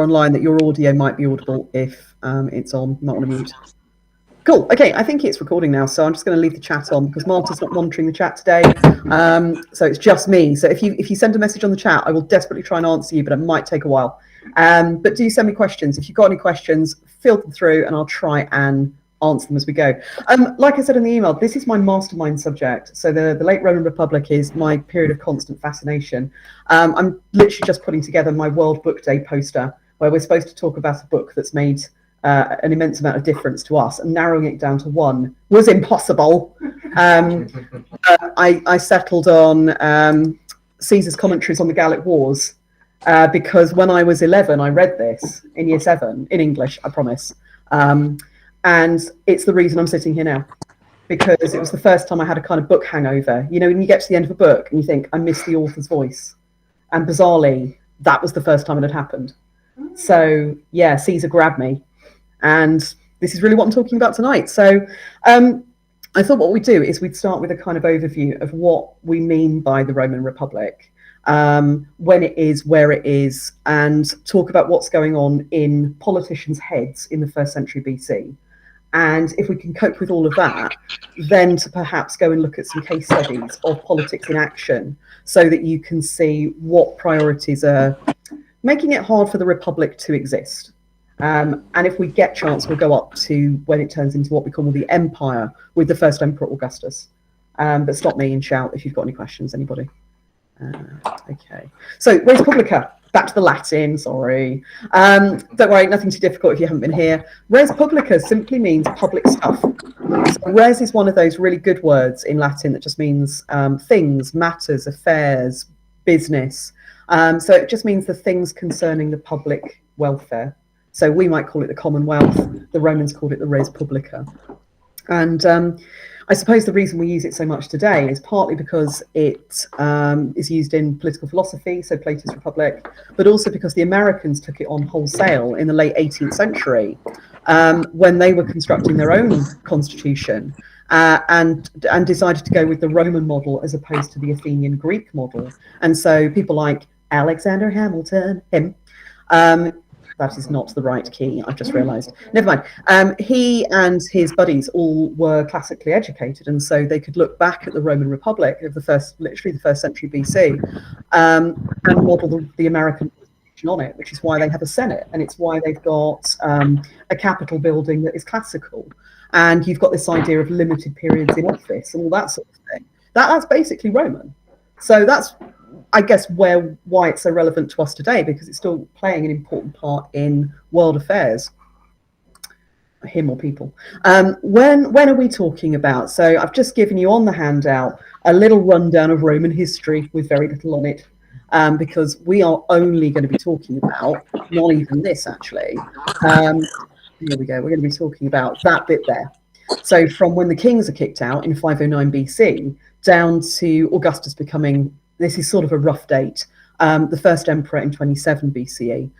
online that your audio might be audible if it's on. You might want to mute. Cool. Okay, I think it's recording now, so I'm just going to leave the chat on because Marta's not monitoring the chat today. So it's just me. So if you send a message on the chat, I will desperately try and answer you, but it might take a while. But do send me questions. If you've got any questions, filter them through and I'll try and answer them as we go. Like I said in the email, this is my mastermind subject. So the late Roman Republic is my period of constant fascination. I'm literally just putting together my World Book Day poster where we're supposed to talk about a book that's made an immense amount of difference to us, and narrowing it down to one was impossible. I settled on Caesar's commentaries on the Gallic Wars because when I was 11, I read this in year 7 in English, I promise. And it's the reason I'm sitting here now, because it was the first time I had a kind of book hangover. You know, when you get to the end of a book and you think, I miss the author's voice. And bizarrely, that was the first time it had happened. So yeah, Caesar grabbed me. And this is really what I'm talking about tonight. So I thought what we'd do is we'd start with a kind of overview of what we mean by the Roman Republic, when it is, where it is, and talk about what's going on in politicians' heads in the 1st century BC. And if we can cope with all of that, then to perhaps go and look at some case studies of politics in action so that you can see what priorities are making it hard for the Republic to exist. And if we get chance, we'll go up to when it turns into what we call the Empire with the first Emperor Augustus. But stop me and shout if you've got any questions, anybody. Okay, so Res Publica, back to the Latin, sorry. Don't worry, nothing too difficult if you haven't been here. Res Publica simply means public stuff. So res is one of those really good words in Latin that just means things, matters, affairs, business. So it just means the things concerning the public welfare. So we might call it the Commonwealth, the Romans called it the Res Publica. And I suppose the reason we use it so much today is partly because it is used in political philosophy, so Plato's Republic, but also because the Americans took it on wholesale in the late 18th century when they were constructing their own constitution and decided to go with the Roman model as opposed to the Athenian Greek model. And so people like Alexander Hamilton, him, that is not the right key, I've just realised. Never mind. He and his buddies all were classically educated, and so they could look back at the Roman Republic of literally the 1st century BC, and model the American constitution on it, which is why they have a Senate, and it's why they've got a Capitol building that is classical. And you've got this idea of limited periods in office and all that sort of thing. That's basically Roman. So that's, I guess, why it's so relevant to us today, because it's still playing an important part in world affairs. Him or people. When are we talking about? So I've just given you on the handout a little rundown of Roman history with very little on it, because we are only going to be talking about, not even this actually. Here we go. We're going to be talking about that bit there. So from when the kings are kicked out in 509 BC down to Augustus becoming, this is sort of a rough date, the first emperor in 27 BCE.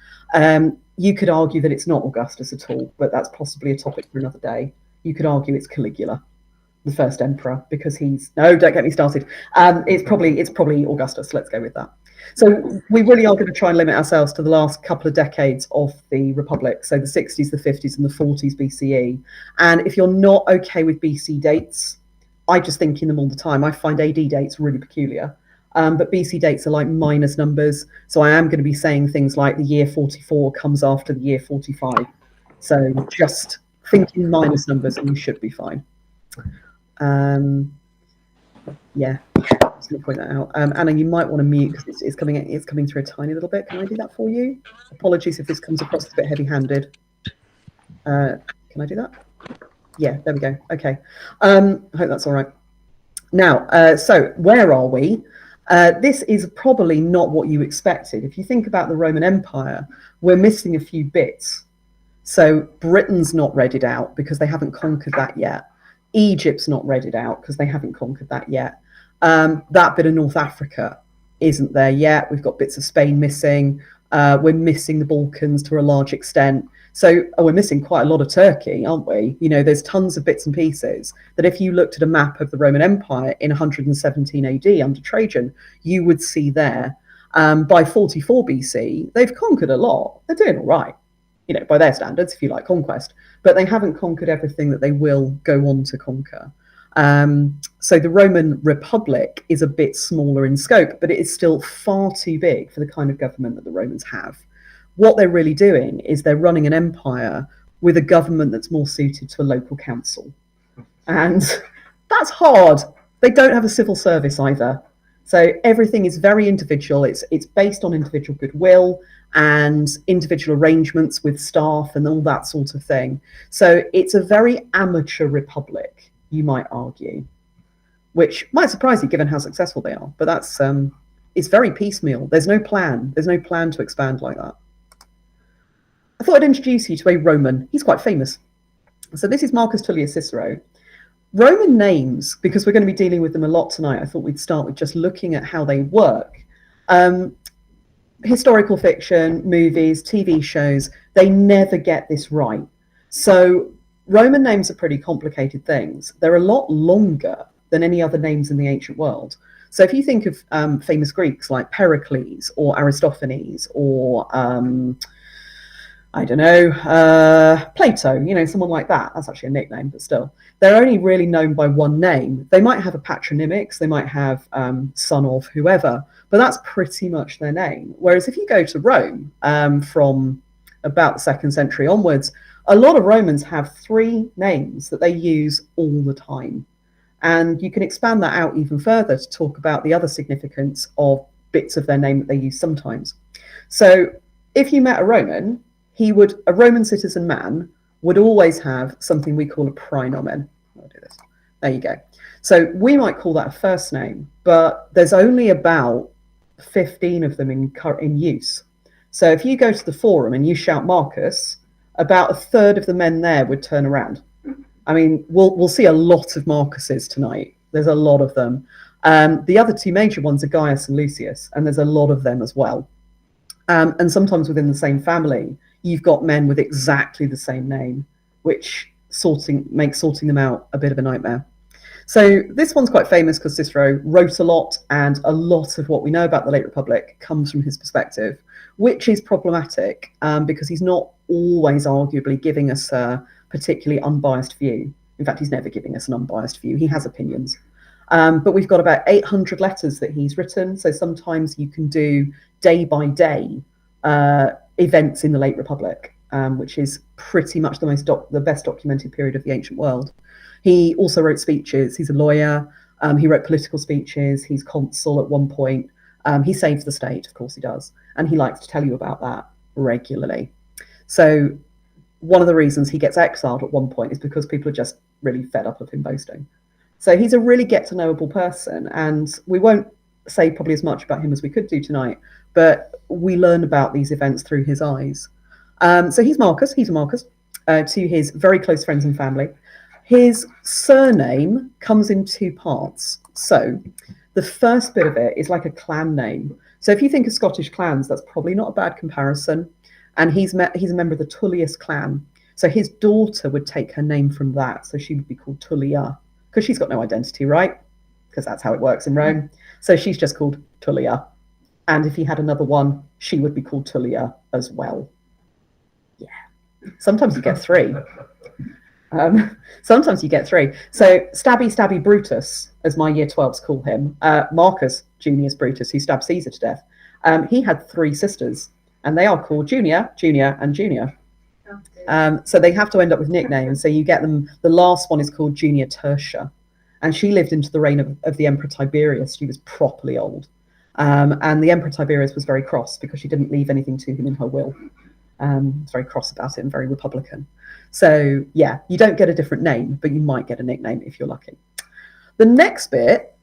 You could argue that it's not Augustus at all, but that's possibly a topic for another day. You could argue it's Caligula, the first emperor, because he's, no, don't get me started. It's probably Augustus. Let's go with that. So we really are going to try and limit ourselves to the last couple of decades of the Republic, so the 60s, the 50s, and the 40s BCE. And if you're not okay with BC dates, I just think in them all the time. I find AD dates really peculiar. But BC dates are like minus numbers. So I am going to be saying things like the year 44 comes after the year 45. So just think in minus numbers and you should be fine. Yeah, I'm just going to point that out. Anna, you might want to mute because it's coming through a tiny little bit. Can I do that for you? Apologies if this comes across a bit heavy-handed. Can I do that? Yeah, there we go. Okay. I hope that's all right. Now, so where are we? This is probably not what you expected. If you think about the Roman Empire, we're missing a few bits. So Britain's not readied out because they haven't conquered that yet. Egypt's not readied out because they haven't conquered that yet. That bit of North Africa isn't there yet. We've got bits of Spain missing. We're missing the Balkans to a large extent. So we're missing quite a lot of Turkey, aren't we? You know, there's tons of bits and pieces that if you looked at a map of the Roman Empire in 117 AD under Trajan, you would see there. By 44 BC, they've conquered a lot. They're doing all right, by their standards, if you like conquest, but they haven't conquered everything that they will go on to conquer. So the Roman Republic is a bit smaller in scope, but it is still far too big for the kind of government that the Romans have. What they're really doing is they're running an empire with a government that's more suited to a local council. And that's hard. They don't have a civil service either. So everything is very individual. It's based on individual goodwill and individual arrangements with staff and all that sort of thing. So it's a very amateur republic, you might argue, which might surprise you given how successful they are. But that's it's very piecemeal. There's no plan. There's no plan to expand like that. I thought I'd introduce you to a Roman. He's quite famous. So this is Marcus Tullius Cicero. Roman names, because we're going to be dealing with them a lot tonight, I thought we'd start with just looking at how they work. Historical fiction, movies, TV shows, they never get this right. So Roman names are pretty complicated things. They're a lot longer than any other names in the ancient world. So if you think of famous Greeks like Pericles or Aristophanes or I don't know, Plato, someone like that. That's actually a nickname, but still. They're only really known by one name. They might have a patronymics, they might have son of whoever, but that's pretty much their name. Whereas if you go to Rome from about the 2nd century onwards, a lot of Romans have 3 names that they use all the time. And you can expand that out even further to talk about the other significance of bits of their name that they use sometimes. So if you met a Roman, a Roman citizen man would always have something we call a praenomen. I'll do this. There you go. So we might call that a first name, but there's only about 15 of them in use. So if you go to the forum and you shout Marcus, about a third of the men there would turn around. I mean, we'll see a lot of Marcuses tonight. There's a lot of them. The other 2 major ones are Gaius and Lucius, and there's a lot of them as well. And sometimes within the same family, you've got men with exactly the same name, which makes sorting them out a bit of a nightmare. So this one's quite famous because Cicero wrote a lot, and a lot of what we know about the late Republic comes from his perspective, which is problematic because he's not always arguably giving us a particularly unbiased view. In fact, he's never giving us an unbiased view. He has opinions. But we've got about 800 letters that he's written. So sometimes you can do day by day events in the late Republic, which is pretty much the best documented period of the ancient world. He also wrote speeches. He's a lawyer. He wrote political speeches. He's consul at one point. He saves the state, of course he does. And he likes to tell you about that regularly. So one of the reasons he gets exiled at one point is because people are just really fed up of him boasting. So he's a really get-to-knowable person, and we won't say probably as much about him as we could do tonight, but we learn about these events through his eyes. So he's Marcus, to his very close friends and family. His surname comes in 2 parts. So the first bit of it is like a clan name. So if you think of Scottish clans, that's probably not a bad comparison. And he's a member of the Tullius clan. So his daughter would take her name from that. So she would be called Tullia, because she's got no identity, right? Because that's how it works in Rome. So she's just called Tullia. And if he had another one, she would be called Tullia as well. Yeah. Sometimes you get 3. Sometimes you get 3. So Stabby Brutus, as my year 12s call him, Marcus Junius Brutus, who stabbed Caesar to death, he had 3 sisters, and they are called Junior, Junior, and Junior. So they have to end up with nicknames. So you get them. The last one is called Junia Tertia, and she lived into the reign of the Emperor Tiberius. She was properly old. And the Emperor Tiberius was very cross because she didn't leave anything to him in her will. Was very cross about it and very Republican. So yeah, you don't get a different name, but you might get a nickname if you're lucky. The next bit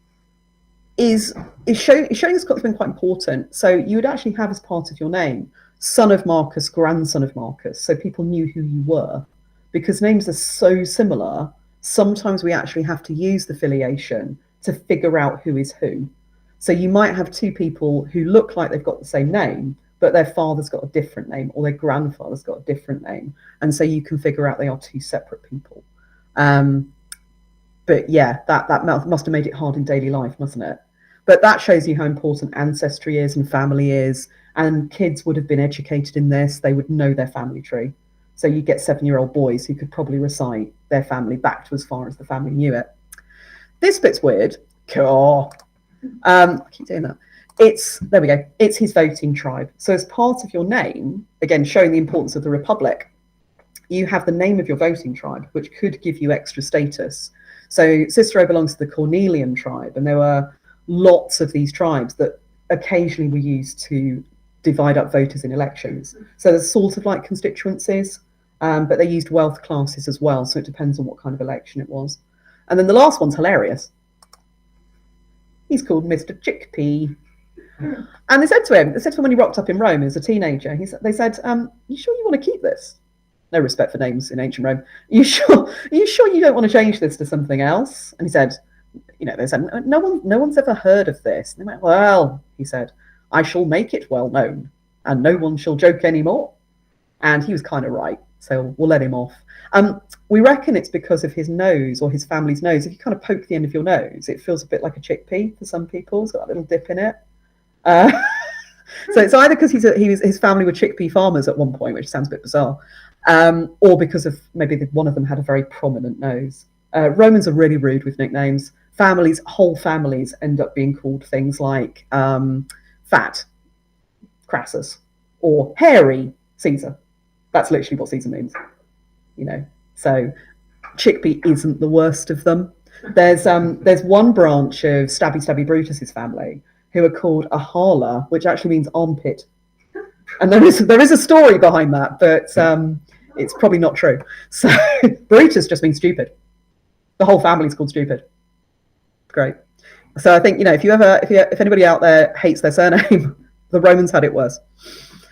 is showing Scots been quite important. So you would actually have as part of your name, son of Marcus, grandson of Marcus, so people knew who you were. Because names are so similar, sometimes we actually have to use the filiation to figure out who is who. So you might have 2 people who look like they've got the same name, but their father's got a different name, or their grandfather's got a different name. And so you can figure out they are 2 separate people. But yeah, that must have made it hard in daily life, mustn't it? But that shows you how important ancestry is and family is. And kids would have been educated in this. They would know their family tree. So you get 7-year-old boys who could probably recite their family back to as far as the family knew it. This bit's weird. Cool. I keep doing that. There we go. It's his voting tribe. So as part of your name, again, showing the importance of the Republic, you have the name of your voting tribe, which could give you extra status. So Cicero belongs to the Cornelian tribe, and there were lots of these tribes that occasionally were used to divide up voters in elections. So there's sort of like constituencies, but they used wealth classes as well. So it depends on what kind of election it was. And then the last one's hilarious. He's called Mr. Chickpea. And they said to him when he rocked up in Rome as a teenager, they said, you sure you want to keep this? No respect for names in ancient Rome. Are you sure you don't want to change this to something else? And he said, they said, no one's ever heard of this. And they went, well, he said, I shall make it well known, and no one shall joke anymore. And he was kind of right, so we'll let him off. We reckon it's because of his nose, or his family's nose. If you kind of poke the end of your nose, it feels a bit like a chickpea for some people. It's got a little dip in it. So it's either because his family were chickpea farmers at one point, which sounds a bit bizarre, or because of maybe one of them had a very prominent nose. Romans are really rude with nicknames. Whole families end up being called things like Fat, Crassus, or Hairy Caesar. That's literally what Caesar means, So chickpea isn't the worst of them. There's one branch of Stabby Brutus's family who are called Ahala, which actually means armpit. And there is a story behind that, but it's probably not true. So Brutus just means stupid. The whole family's called stupid. Great. So I think, if anybody out there hates their surname, the Romans had it worse.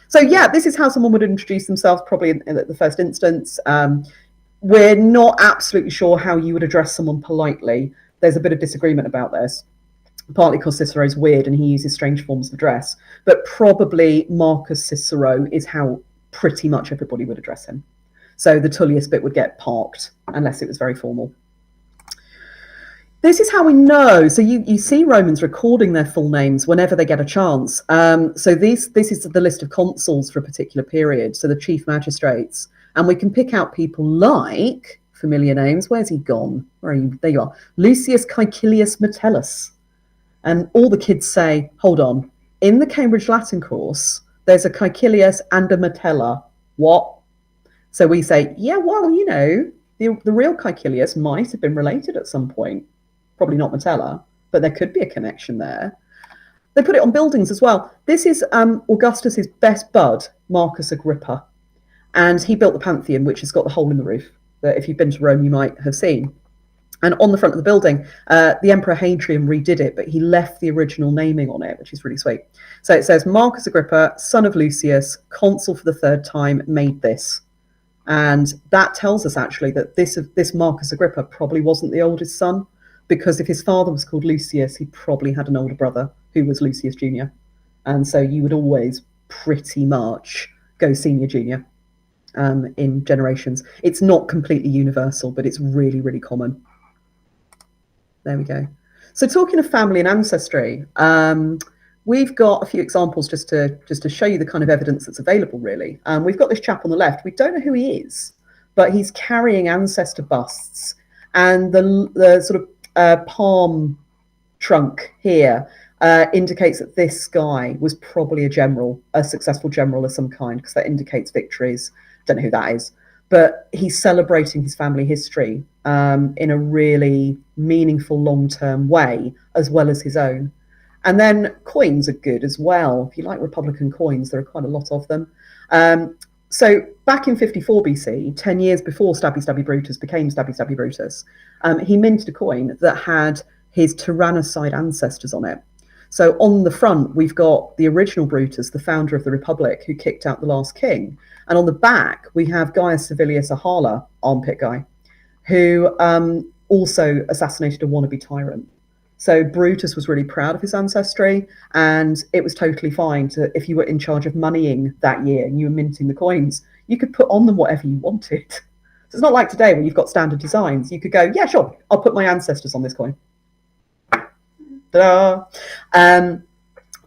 So yeah, this is how someone would introduce themselves, probably in the first instance. We're not absolutely sure how you would address someone politely. There's a bit of disagreement about this, partly because Cicero's weird and he uses strange forms of address, but probably Marcus Cicero is how pretty much everybody would address him. So the Tullius bit would get parked unless it was very formal. This is how we know. So you see Romans recording their full names whenever they get a chance. So this is the list of consuls for a particular period, so the chief magistrates. And we can pick out people like familiar names. Where's he gone? Where are you? There you are. Lucius Caecilius Metellus. And all the kids say, hold on, in the Cambridge Latin course, there's a Caecilius and a Metella. What? So we say, yeah, well, the real Caecilius might have been related at some point. Probably not Metella, but there could be a connection there. They put it on buildings as well. This is Augustus's best bud, Marcus Agrippa. And he built the Pantheon, which has got the hole in the roof that if you've been to Rome, you might have seen. And on the front of the building, the Emperor Hadrian redid it, but he left the original naming on it, which is really sweet. So it says, Marcus Agrippa, son of Lucius, consul for the third time, made this. And that tells us actually that this Marcus Agrippa probably wasn't the oldest son, because if his father was called Lucius, he probably had an older brother who was Lucius Jr. And so you would always pretty much go senior junior in generations. It's not completely universal, but it's really, really common. There we go. So talking of family and ancestry, we've got a few examples just to show you the kind of evidence that's available, really. We've got this chap on the left. We don't know who he is, but he's carrying ancestor busts. And the sort of palm trunk here indicates that this guy was probably a successful general of some kind, because that indicates victories. Don't know who that is, but he's celebrating his family history in a really meaningful long-term way, as well as his own. And then coins are good as well. If you like Republican coins, there are quite a lot of them. So back in 54 BC, 10 years before Stabby Brutus became Stabby Brutus, he minted a coin that had his tyrannicide ancestors on it. So on the front, we've got the original Brutus, the founder of the Republic, who kicked out the last king. And on the back, we have Gaius Servilius Ahala, armpit guy, who also assassinated a wannabe tyrant. So Brutus was really proud of his ancestry, and it was totally fine to, if you were in charge of moneying that year and you were minting the coins, you could put on them whatever you wanted. So it's not like today where you've got standard designs. You could go, yeah, sure, I'll put my ancestors on this coin. Ta-da!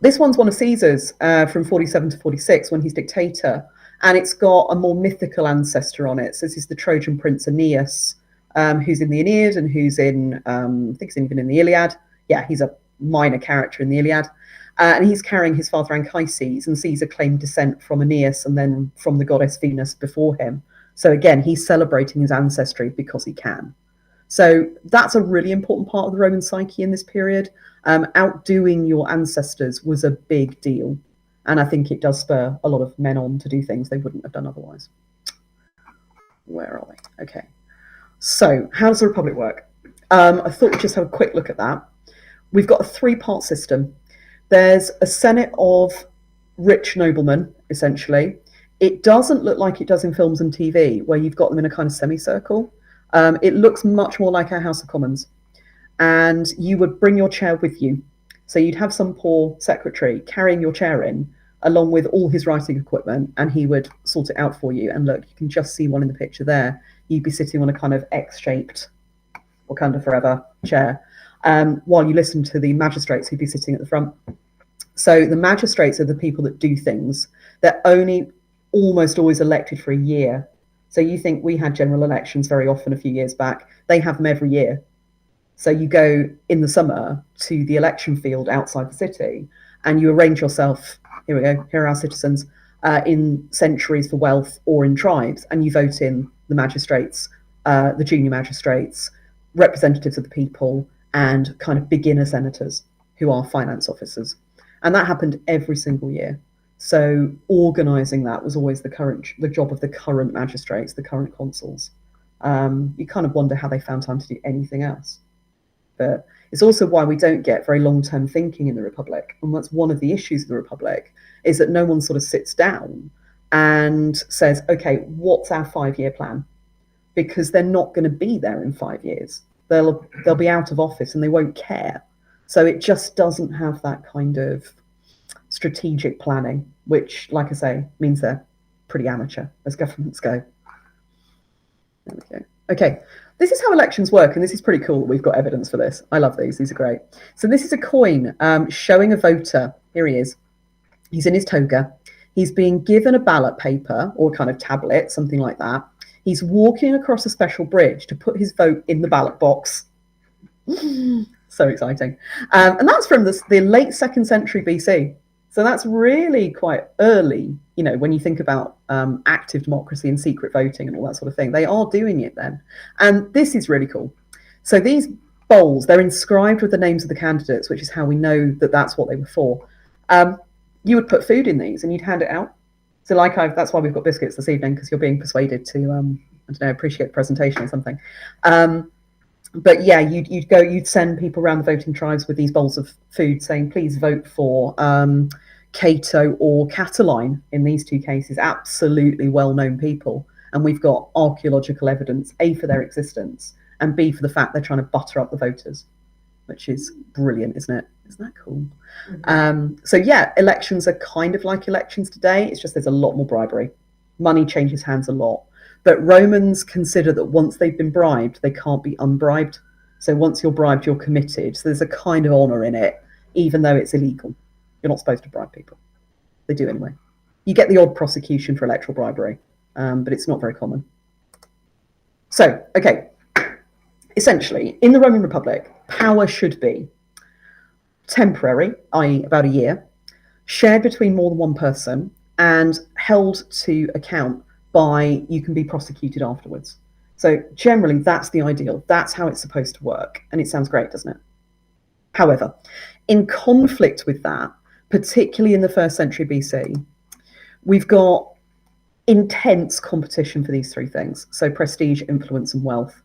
This one's one of Caesar's from 47 to 46 when he's dictator, and it's got a more mythical ancestor on it. So this is the Trojan prince Aeneas, who's in the Aeneid and who's in, I think he's even in the Iliad. Yeah, he's a minor character in the Iliad. And he's carrying his father Anchises, and Caesar claimed descent from Aeneas and then from the goddess Venus before him. So again, he's celebrating his ancestry because he can. So that's a really important part of the Roman psyche in this period. Outdoing your ancestors was a big deal. And I think it does spur a lot of men on to do things they wouldn't have done otherwise. Where are we? Okay. So how does the Republic work? I thought we'd just have a quick look at that. We've got a three-part system. There's a Senate of rich noblemen, essentially. It doesn't look like it does in films and TV, where you've got them in a kind of semicircle. It looks much more like our House of Commons. And you would bring your chair with you. So you'd have some poor secretary carrying your chair in, along with all his writing equipment, and he would sort it out for you. And look, you can just see one in the picture there. You'd be sitting on a kind of X-shaped Wakanda Forever chair, while you listen to the magistrates who'd be sitting at the front. So the magistrates are the people that do things. They're only almost always elected for a year. So you think we had general elections very often a few years back. They have them every year. So you go in the summer to the election field outside the city and you arrange yourself, here we go, here are our citizens, in centuries for wealth or in tribes, and you vote in the magistrates, the junior magistrates, representatives of the people, and kind of beginner senators who are finance officers. And that happened every single year. So organising that was always the job of the current magistrates, the current consuls. You kind of wonder how they found time to do anything else. But it's also why we don't get very long-term thinking in the Republic. And that's one of the issues of the Republic, is that no one sort of sits down and says, okay, what's our 5-year plan? Because they're not going to be there in 5 years. They'll be out of office and they won't care. So it just doesn't have that kind of strategic planning, which, like I say, means they're pretty amateur as governments go. There we go. Okay, this is how elections work, and this is pretty cool. We've got evidence for this. I love these. These are great. So this is a coin showing a voter. Here he is. He's in his toga. He's being given a ballot paper or kind of tablet, something like that. He's walking across a special bridge to put his vote in the ballot box. So exciting. And that's from the late 2nd century BC. So that's really quite early, you know, when you think about active democracy and secret voting and all that sort of thing. They are doing it then. And this is really cool. So these bowls, they're inscribed with the names of the candidates, which is how we know that that's what they were for. You would put food in these and you'd hand it out. So that's why we've got biscuits this evening, because you're being persuaded to, I don't know, appreciate the presentation or something. But yeah, you'd send people around the voting tribes with these bowls of food saying, please vote for Cato or Catiline in these two cases, absolutely well-known people. And we've got archaeological evidence, A, for their existence, and B, for the fact they're trying to butter up the voters, which is brilliant, isn't it? Isn't that cool? Mm-hmm. So yeah, elections are kind of like elections today. It's just there's a lot more bribery. Money changes hands a lot. But Romans consider that once they've been bribed, they can't be unbribed. So once you're bribed, you're committed. So there's a kind of honour in it, even though it's illegal. You're not supposed to bribe people. They do anyway. You get the odd prosecution for electoral bribery, but it's not very common. So, okay, essentially, in the Roman Republic, power should be temporary, i.e. about a year, shared between more than one person, and held to account by you can be prosecuted afterwards. So generally, that's the ideal. That's how it's supposed to work. And it sounds great, doesn't it? However, in conflict with that, particularly in the 1st century BC, we've got intense competition for these three things. So prestige, influence, and wealth.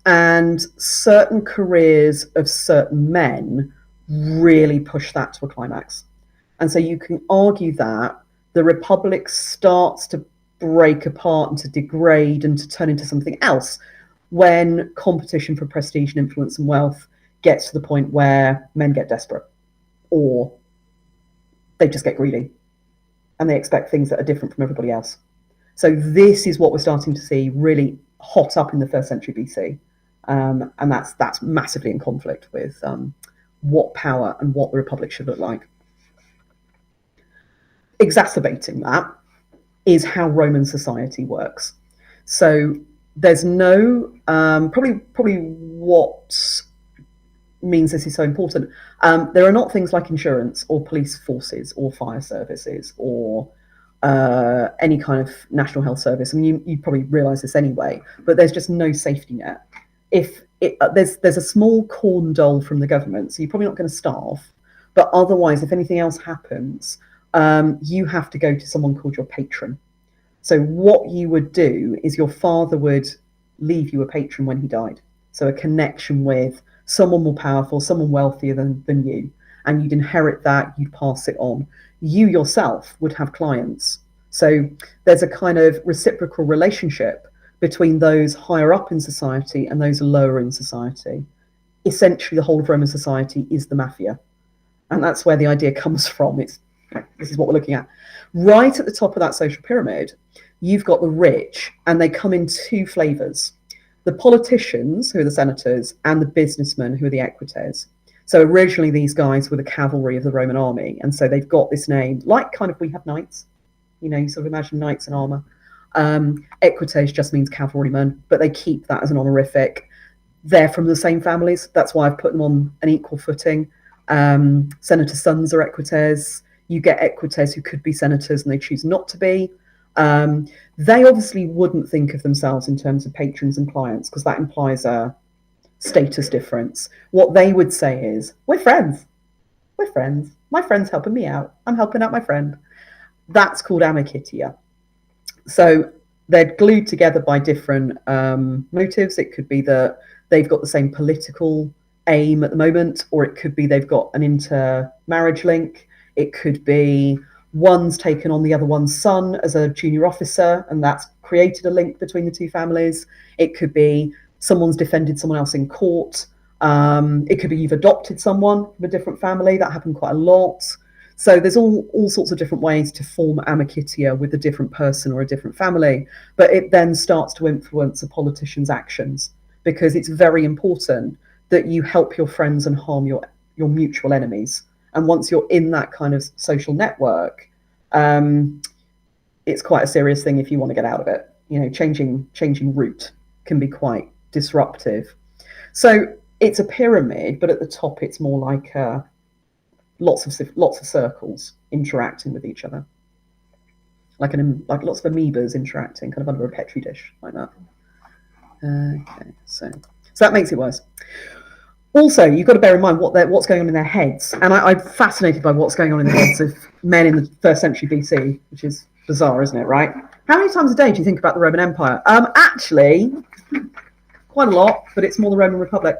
And certain careers of certain men really push that to a climax. And so you can argue that the Republic starts to break apart and to degrade and to turn into something else when competition for prestige and influence and wealth gets to the point where men get desperate or they just get greedy and they expect things that are different from everybody else. So this is what we're starting to see really hot up in the 1st century BC. And that's massively in conflict with what power and what the republic should look like. Exacerbating that is how Roman society works. So there's no probably what means this is so important. There are not things like insurance or police forces or fire services or any kind of national health service. I mean, you probably realise this anyway, but there's just no safety net. If there's a small corn dole from the government, so you're probably not going to starve, but otherwise, if anything else happens, you have to go to someone called your patron. So what you would do is your father would leave you a patron when he died. So a connection with someone more powerful, someone wealthier than you, and you'd inherit that, you'd pass it on. You yourself would have clients. So there's a kind of reciprocal relationship between those higher up in society and those lower in society. Essentially, the whole of Roman society is the mafia. And that's where the idea comes from. This is what we're looking at. Right at the top of that social pyramid, you've got the rich, and they come in two flavors. The politicians, who are the senators, and the businessmen, who are the equites. So originally these guys were the cavalry of the Roman army, and so they've got this name, like kind of we have knights. You know, you sort of imagine knights in armour. Equites just means cavalrymen, but they keep that as an honorific. They're from the same families. That's why I've put them on an equal footing. Senator sons are equites. You get equites who could be senators and they choose not to be. They obviously wouldn't think of themselves in terms of patrons and clients, because that implies a status difference. What they would say is, we're friends. We're friends. My friend's helping me out. I'm helping out my friend. That's called amicitia. So they're glued together by different motives. It could be that they've got the same political aim at the moment, or it could be they've got an intermarriage link. It could be one's taken on the other one's son as a junior officer, and that's created a link between the two families. It could be someone's defended someone else in court. It could be you've adopted someone from a different family. That happened quite a lot. So there's all sorts of different ways to form amicitia with a different person or a different family, but it then starts to influence a politician's actions, because it's very important that you help your friends and harm your mutual enemies. And once you're in that kind of social network, it's quite a serious thing if you want to get out of it. You know, changing route can be quite disruptive. So it's a pyramid, but at the top, it's more like lots of circles interacting with each other, like lots of amoebas interacting, kind of under a petri dish like that. Okay, so that makes it worse. Also, you've got to bear in mind what's going on in their heads. And I'm fascinated by what's going on in the heads of men in the 1st century BC, which is bizarre, isn't it, right? How many times a day do you think about the Roman Empire? Actually, quite a lot, but it's more the Roman Republic.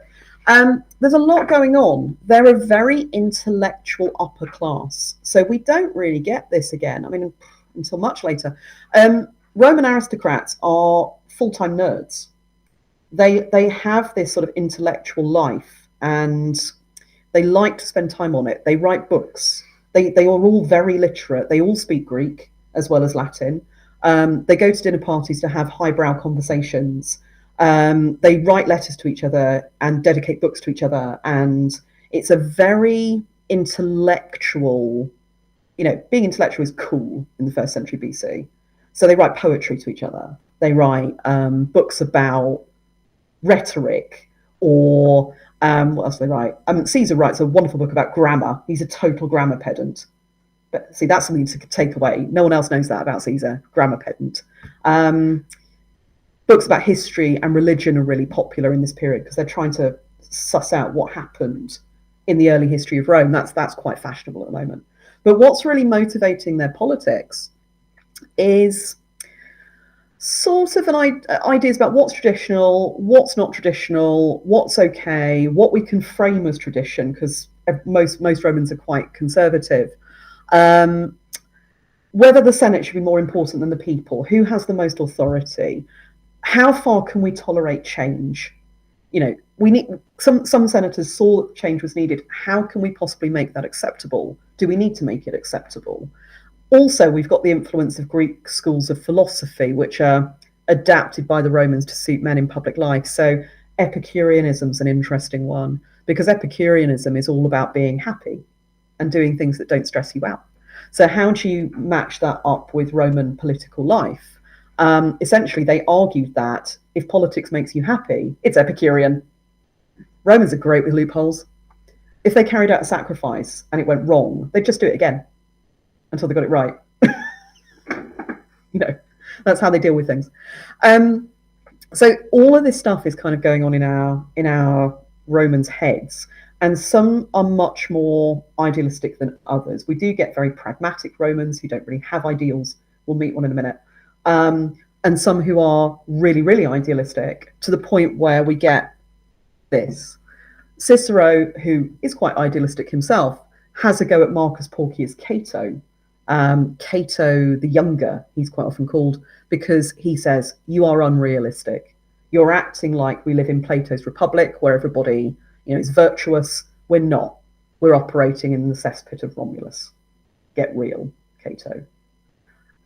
There's a lot going on. They're a very intellectual upper class. So we don't really get this again, I mean, until much later. Roman aristocrats are full-time nerds. They have this sort of intellectual life, and they like to spend time on it. They write books. They are all very literate. They all speak Greek as well as Latin. They go to dinner parties to have highbrow conversations. They write letters to each other and dedicate books to each other. And it's a very intellectual, you know, being intellectual is cool in the 1st century BC. So they write poetry to each other. They write books about rhetoric, or what else do they write? Caesar writes a wonderful book about grammar. He's a total grammar pedant. But see, that's something to take away. No one else knows that about Caesar, grammar pedant. Books about history and religion are really popular in this period because they're trying to suss out what happened in the early history of Rome. That's quite fashionable at the moment. But what's really motivating their politics is sort of ideas about what's traditional, what's not traditional, what's okay, what we can frame as tradition, because most Romans are quite conservative. Whether the Senate should be more important than the people, who has the most authority, how far can we tolerate change? You know, we need some senators saw that change was needed. How can we possibly make that acceptable? Do we need to make it acceptable? Also, we've got the influence of Greek schools of philosophy, which are adapted by the Romans to suit men in public life. So Epicureanism is an interesting one. because Epicureanism is all about being happy and doing things that don't stress you out. So how do you match that up with Roman political life? Essentially, they argued that if politics makes you happy, it's Epicurean. Romans are great with loopholes. If they carried out a sacrifice and it went wrong, they'd just do it again until they got it right. You know, that's how they deal with things. So all of this stuff is kind of going on in our Romans' heads, and some are much more idealistic than others. We do get very pragmatic Romans who don't really have ideals. We'll meet one in a minute. And some who are really, really idealistic, to the point where we get this. Cicero, who is quite idealistic himself, has a go at Marcus Porcius Cato. Cato the Younger, he's quite often called, because he says, you are unrealistic. You're acting like we live in Plato's Republic, where everybody, is virtuous. We're not. We're operating in the cesspit of Romulus. Get real, Cato.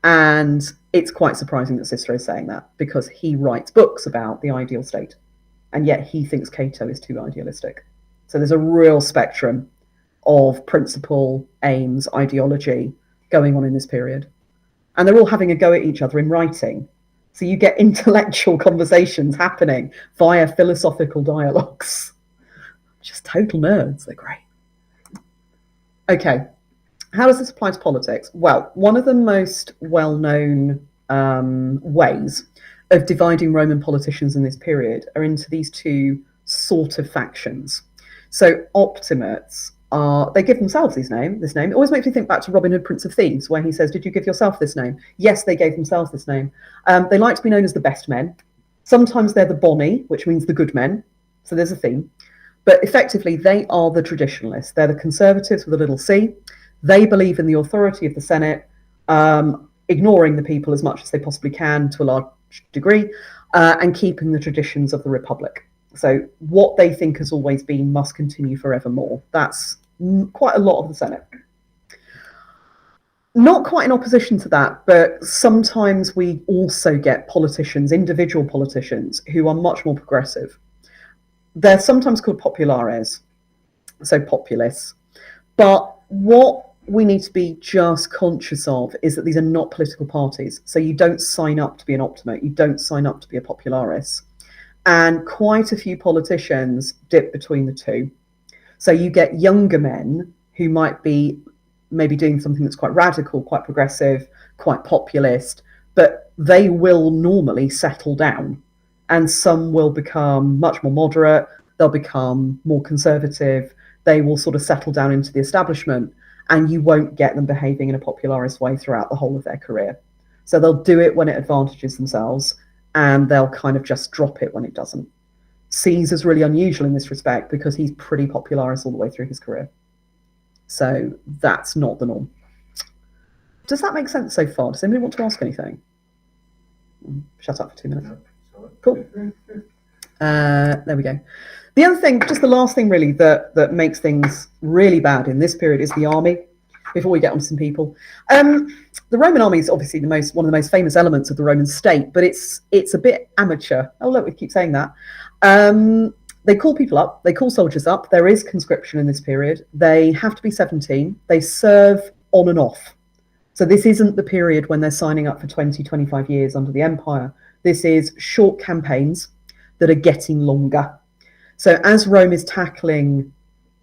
And it's quite surprising that Cicero is saying that, because he writes books about the ideal state, and yet he thinks Cato is too idealistic. So there's a real spectrum of principle, aims, ideology going on in this period. And they're all having a go at each other in writing. So you get intellectual conversations happening via philosophical dialogues. Just total nerds, they're great. Okay, how does this apply to politics? Well, one of the most well-known ways of dividing Roman politicians in this period are into these two sort of factions. So optimates they give themselves this name. It always makes me think back to Robin Hood, Prince of Thieves, where he says, did you give yourself this name? Yes, they gave themselves this name. They like to be known as the best men. Sometimes they're the boni, which means the good men. So there's a theme. But effectively, they are the traditionalists. They're the conservatives with a little c. They believe in the authority of the Senate, ignoring the people as much as they possibly can to a large degree, and keeping the traditions of the Republic. So what they think has always been must continue forevermore. That's quite a lot of the Senate. Not quite in opposition to that, but sometimes we also get politicians, individual politicians, who are much more progressive. They're sometimes called populares, so populists. But what we need to be just conscious of is that these are not political parties. So you don't sign up to be an optimate. You don't sign up to be a popularis. And quite a few politicians dip between the two. So you get younger men who might be maybe doing something that's quite radical, quite progressive, quite populist, but they will normally settle down. And some will become much more moderate. They'll become more conservative. They will sort of settle down into the establishment, and you won't get them behaving in a popularist way throughout the whole of their career. So they'll do it when it advantages themselves, and they'll kind of just drop it when it doesn't. Caesar's really unusual in this respect because he's pretty popularist all the way through his career. So that's not the norm. Does that make sense so far? Does anybody want to ask anything? Shut up for 2 minutes. Cool. There we go. The other thing, just the last thing really, that makes things really bad in this period is the army, before we get on to some people. The Roman army is obviously one of the most famous elements of the Roman state, but it's a bit amateur. Oh, look, we keep saying that. They call people up. They call soldiers up. There is conscription in this period. They have to be 17. They serve on and off. So this isn't the period when they're signing up for 20, 25 years under the empire. This is short campaigns that are getting longer. So as Rome is tackling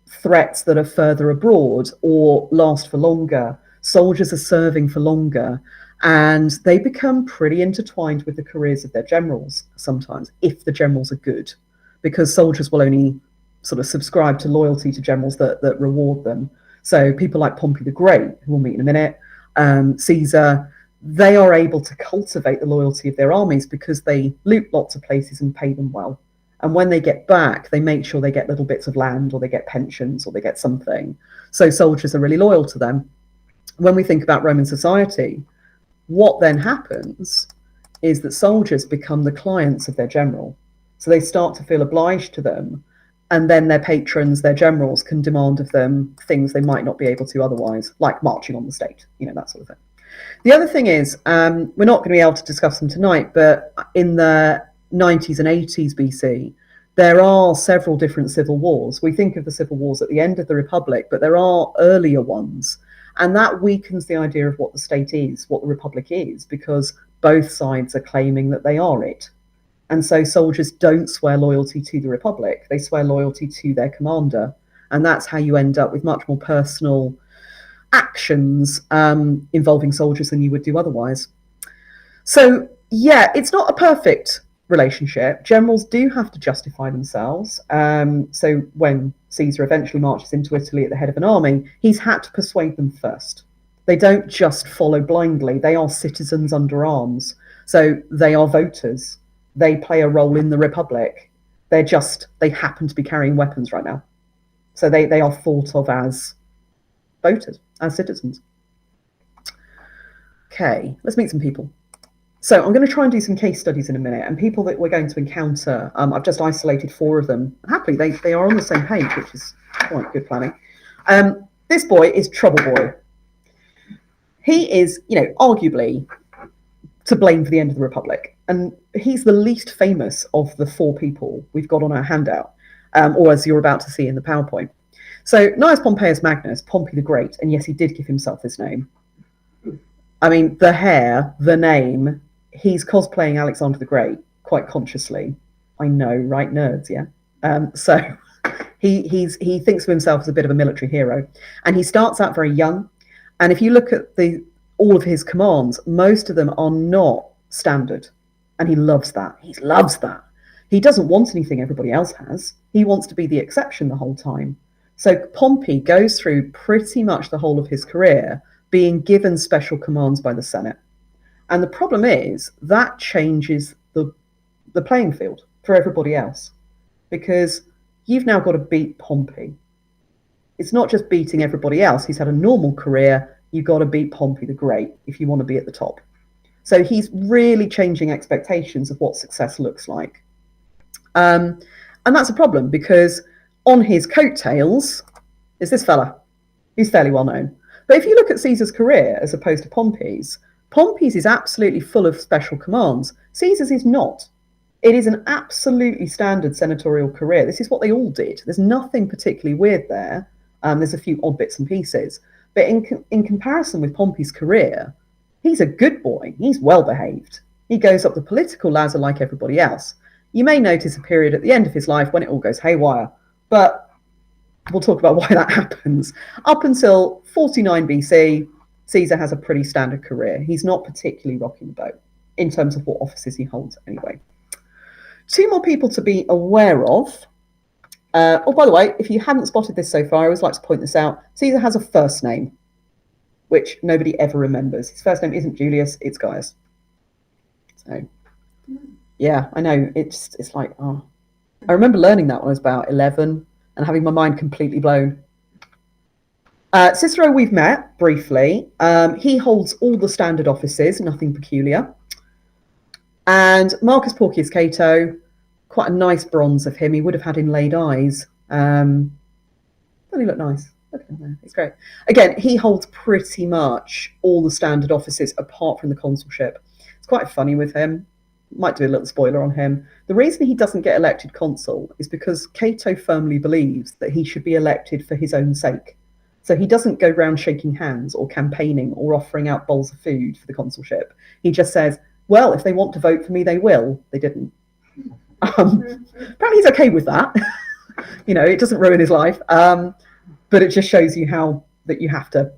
threats that are further abroad or last for longer, soldiers are serving for longer, and they become pretty intertwined with the careers of their generals sometimes, if the generals are good, because soldiers will only sort of subscribe to loyalty to generals that reward them. So people like Pompey the Great, who we'll meet in a minute, Caesar, they are able to cultivate the loyalty of their armies because they loot lots of places and pay them well. And when they get back, they make sure they get little bits of land, or they get pensions, or they get something. So soldiers are really loyal to them. When we think about Roman society, what then happens is that soldiers become the clients of their general. So they start to feel obliged to them, and then their patrons, their generals, can demand of them things they might not be able to otherwise, like marching on the state, that sort of thing. The other thing is, we're not going to be able to discuss them tonight, but in the 90s and 80s BC, there are several different civil wars. We think of the civil wars at the end of the Republic, but there are earlier ones. And that weakens the idea of what the state is, what the Republic is, because both sides are claiming that they are it. And so soldiers don't swear loyalty to the Republic, they swear loyalty to their commander. And that's how you end up with much more personal actions involving soldiers than you would do otherwise. So, yeah, it's not a perfect relationship. Generals do have to justify themselves. So when Caesar eventually marches into Italy at the head of an army, he's had to persuade them first. They don't just follow blindly. They are citizens under arms. So they are voters. They play a role in the Republic. They happen to be carrying weapons right now. So they are thought of as voters, as citizens. Okay, let's meet some people. So I'm going to try and do some case studies in a minute, and people that we're going to encounter, I've just isolated 4 of them. Happily, they are on the same page, which is quite good planning. This boy is Trouble Boy. He is, arguably to blame for the end of the Republic, and he's the least famous of the 4 people we've got on our handout, or as you're about to see in the PowerPoint. So Gnaeus Pompeius Magnus, Pompey the Great, and yes, he did give himself this name. I mean, the hair, the name, he's cosplaying Alexander the Great quite consciously. I know, right, nerds, yeah? So he thinks of himself as a bit of a military hero. And he starts out very young. And if you look at all of his commands, most of them are not standard. And he loves that. He loves that. He doesn't want anything everybody else has. He wants to be the exception the whole time. So Pompey goes through pretty much the whole of his career being given special commands by the Senate. And the problem is that changes the playing field for everybody else, because you've now got to beat Pompey. It's not just beating everybody else. He's had a normal career. You've got to beat Pompey the Great if you want to be at the top. So he's really changing expectations of what success looks like. And that's a problem, because on his coattails is this fella who's fairly well known. But if you look at Caesar's career as opposed to Pompey's is absolutely full of special commands. Caesar's is not. It is an absolutely standard senatorial career. This is what they all did. There's nothing particularly weird there. There's a few odd bits and pieces. But in comparison with Pompey's career, he's a good boy. He's well behaved. He goes up the political ladder like everybody else. You may notice a period at the end of his life when it all goes haywire, but we'll talk about why that happens. Up until 49 BC, Caesar has a pretty standard career. He's not particularly rocking the boat in terms of what offices he holds anyway. 2 more people to be aware of. Oh, by the way, if you hadn't spotted this so far, I always like to point this out. Caesar has a first name, which nobody ever remembers. His first name isn't Julius, it's Gaius. So, yeah, I know. It's like, oh. I remember learning that when I was about 11 and having my mind completely blown. Cicero we've met briefly. He holds all the standard offices, nothing peculiar. And Marcus Porcius Cato, quite a nice bronze of him. He would have had inlaid eyes. Doesn't he look nice? Look at him there. It's great. Again, he holds pretty much all the standard offices apart from the consulship. It's quite funny with him. Might do a little spoiler on him. The reason he doesn't get elected consul is because Cato firmly believes that he should be elected for his own sake. So he doesn't go around shaking hands or campaigning or offering out bowls of food for the consulship. He just says, well, if they want to vote for me, they will. They didn't. Apparently he's okay with that. It doesn't ruin his life. But it just shows you how that you have to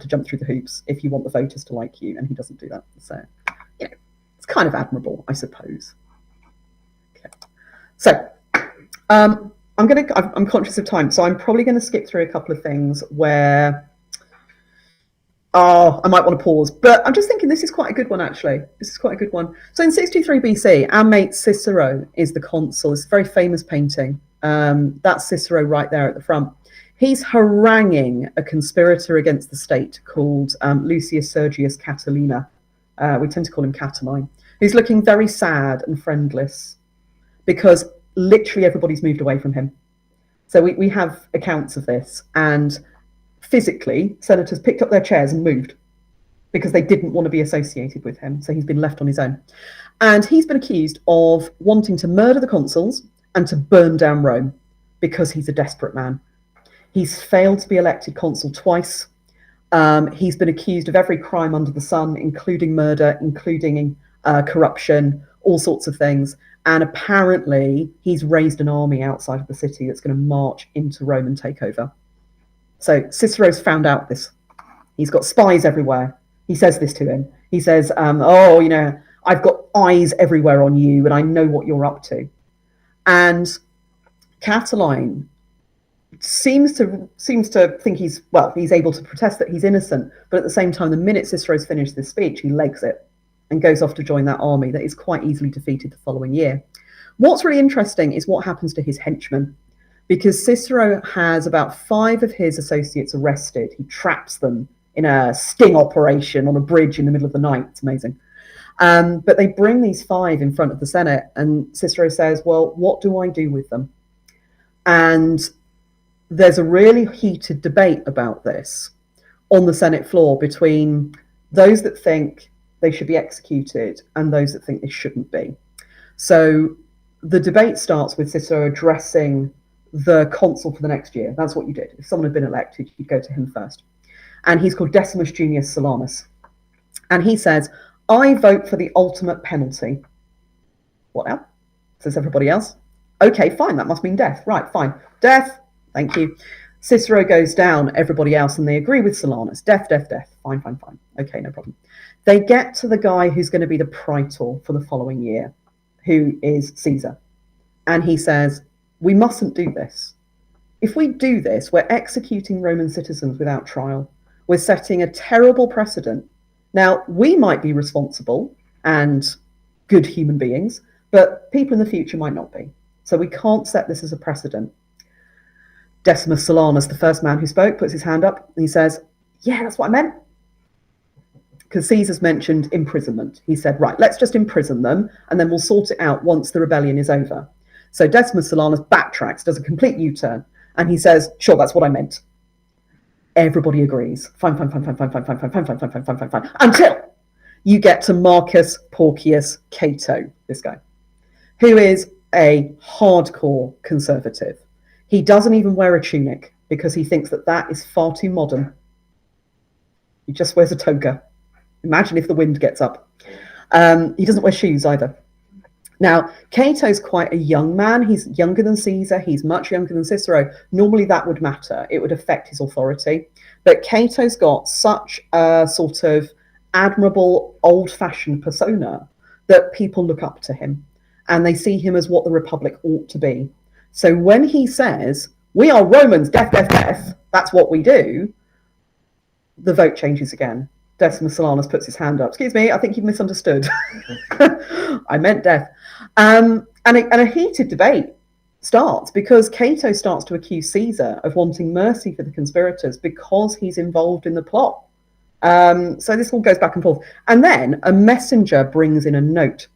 jump through the hoops if you want the voters to like you, and he doesn't do that. So, it's kind of admirable, I suppose. Okay. So, I'm conscious of time, so I'm probably going to skip through a couple of things where I might want to pause, but I'm just thinking this is quite a good one, actually. This is quite a good one. So in 63 BC, our mate Cicero is the consul. It's a very famous painting. That's Cicero right there at the front. He's haranguing a conspirator against the state called Lucius Sergius Catilina. We tend to call him Catiline. Who's looking very sad and friendless because literally everybody's moved away from him. So we have accounts of this, and physically, senators picked up their chairs and moved because they didn't want to be associated with him. So he's been left on his own. And he's been accused of wanting to murder the consuls and to burn down Rome, because he's a desperate man. He's failed to be elected consul twice. He's been accused of every crime under the sun, including murder, including corruption, all sorts of things. And apparently he's raised an army outside of the city that's going to march into Rome and take over. So Cicero's found out this. He's got spies everywhere. He says this to him. He says, oh, you know, I've got eyes everywhere on you and I know what you're up to. And Catiline seems to think he's able to protest that he's innocent, but at the same time, the minute Cicero's finished this speech, he legs it and goes off to join that army that is quite easily defeated the following year. What's really interesting is what happens to his henchmen, because Cicero has about 5 of his associates arrested. He traps them in a sting operation on a bridge in the middle of the night. It's amazing. But they bring these 5 in front of the Senate, and Cicero says, well, what do I do with them? And there's a really heated debate about this on the Senate floor between those that think they should be executed and those that think they shouldn't be. So the debate starts with Cicero addressing the consul for the next year. That's what you did. If someone had been elected, you'd go to him first. And he's called Decimus Junius Silanus. And he says, I vote for the ultimate penalty. What now? Says everybody else. Okay, fine, that must mean death. Right, fine. Death, thank you. Cicero goes down, everybody else, and they agree with Silanus. Death, death, death. Fine, fine, fine. Okay, no problem. They get to the guy who's going to be the praetor for the following year, who is Caesar. And he says, we mustn't do this. If we do this, we're executing Roman citizens without trial. We're setting a terrible precedent. Now, we might be responsible and good human beings, but people in the future might not be. So we can't set this as a precedent. Decimus Silanus, the first man who spoke, puts his hand up and he says, yeah, that's what I meant. Because Caesar's mentioned imprisonment. He said, right, let's just imprison them and then we'll sort it out once the rebellion is over. So Decimus Silanus backtracks, does a complete U-turn, and he says, sure, that's what I meant. Everybody agrees. Fine, fine, fine, fine, fine, fine, fine, fine, fine, fine, fine, fine, fine, fine, fine. Until you get to Marcus Porcius Cato, this guy, who is a hardcore conservative. He doesn't even wear a tunic because he thinks that that is far too modern. He just wears a toga. Imagine if the wind gets up. He doesn't wear shoes either. Now, Cato's quite a young man. He's younger than Caesar. He's much younger than Cicero. Normally that would matter. It would affect his authority. But Cato's got such a sort of admirable, old-fashioned persona that people look up to him and they see him as what the Republic ought to be. So when he says, we are Romans, death, death, death, that's what we do, the vote changes again. Decimus Silanus puts his hand up. Excuse me, I think you've misunderstood. I meant death. And a heated debate starts because Cato starts to accuse Caesar of wanting mercy for the conspirators because he's involved in the plot. So this all goes back and forth. And then a messenger brings in a note,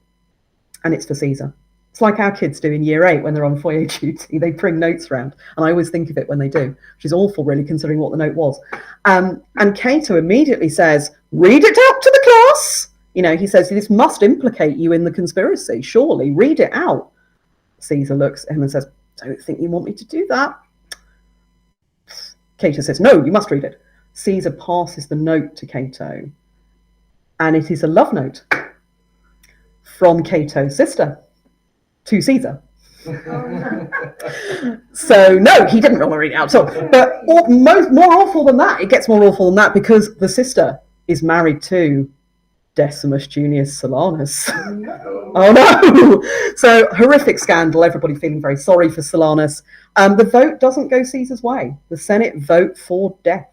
and it's for Caesar. It's like our kids do in year 8 when they're on foyer duty. They bring notes around, and I always think of it when they do, which is awful, really, considering what the note was. And Cato immediately says, read it out to the class. You know, he says, this must implicate you in the conspiracy. Surely, read it out. Caesar looks at him and says, don't think you want me to do that. Cato says, no, you must read it. Caesar passes the note to Cato, and it is a love note from Cato's sister to Caesar. So no, he didn't want to read it out. So, but more awful than that, it gets more awful than that because the sister is married to Decimus Junius Silanus. Oh no! So horrific scandal. Everybody feeling very sorry for Silanus. The vote doesn't go Caesar's way. The Senate vote for death,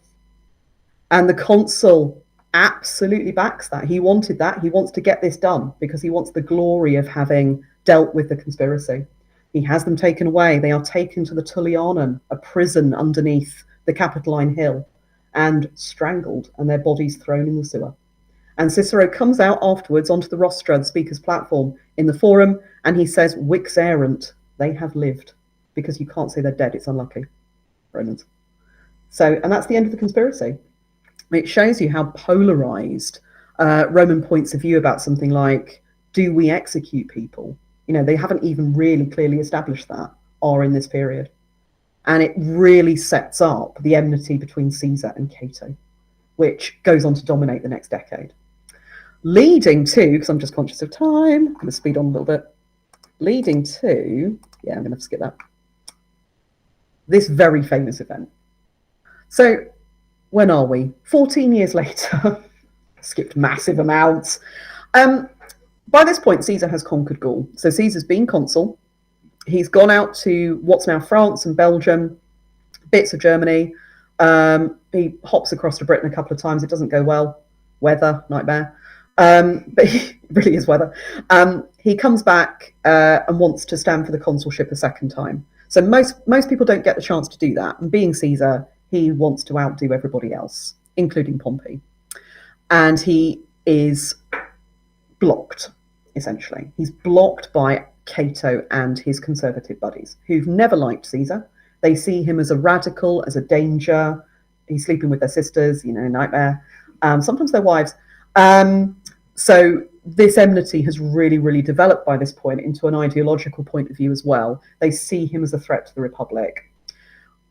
and the consul absolutely backs that. He wanted that. He wants to get this done because he wants the glory of having dealt with the conspiracy. He has them taken away. They are taken to the Tullianum, a prison underneath the Capitoline Hill, and strangled, and their bodies thrown in the sewer. And Cicero comes out afterwards onto the rostra, the speaker's platform, in the forum, and he says, Vix errant, they have lived, because you can't say they're dead, it's unlucky, Romans. So, and that's the end of the conspiracy. It shows you how polarized Roman points of view about something like, do we execute people? they haven't even really clearly established that, are in this period. And it really sets up the enmity between Caesar and Cato, which goes on to dominate the next decade. Leading to, because I'm just conscious of time, I'm going to speed on a little bit. Leading to, I'm going to skip that, this very famous event. So when are we? 14 years later, skipped massive amounts. By this point, Caesar has conquered Gaul. So Caesar's been consul. He's gone out to what's now France and Belgium, bits of Germany. He hops across to Britain a couple of times. It doesn't go well. Weather, nightmare. But he really is weather. He comes back and wants to stand for the consulship a second time. So most people don't get the chance to do that. And being Caesar, he wants to outdo everybody else, including Pompey. And he is blocked, essentially. He's blocked by Cato and his conservative buddies, who've never liked Caesar. They see him as a radical, as a danger. He's sleeping with their sisters, nightmare. Sometimes their wives. So this enmity has really, really developed by this point into an ideological point of view as well. They see him as a threat to the Republic.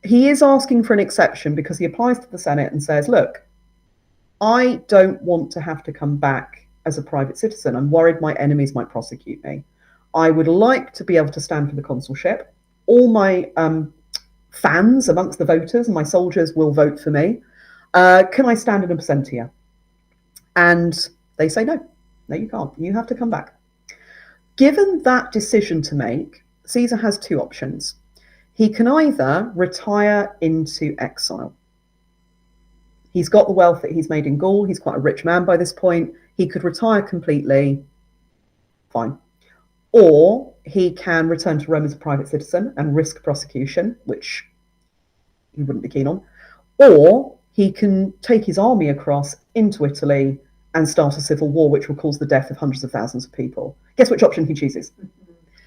He is asking for an exception because he applies to the Senate and says, look, I don't want to have to come back as a private citizen. I'm worried my enemies might prosecute me. I would like to be able to stand for the consulship. All my fans amongst the voters and my soldiers will vote for me. Can I stand in absentia? And they say, no, you can't. You have to come back. Given that decision to make, Caesar has two options. He can either retire into exile. He's got the wealth that he's made in Gaul. He's quite a rich man by this point. He could retire completely, fine. Or he can return to Rome as a private citizen and risk prosecution, which he wouldn't be keen on. Or he can take his army across into Italy and start a civil war, which will cause the death of hundreds of thousands of people. Guess which option he chooses?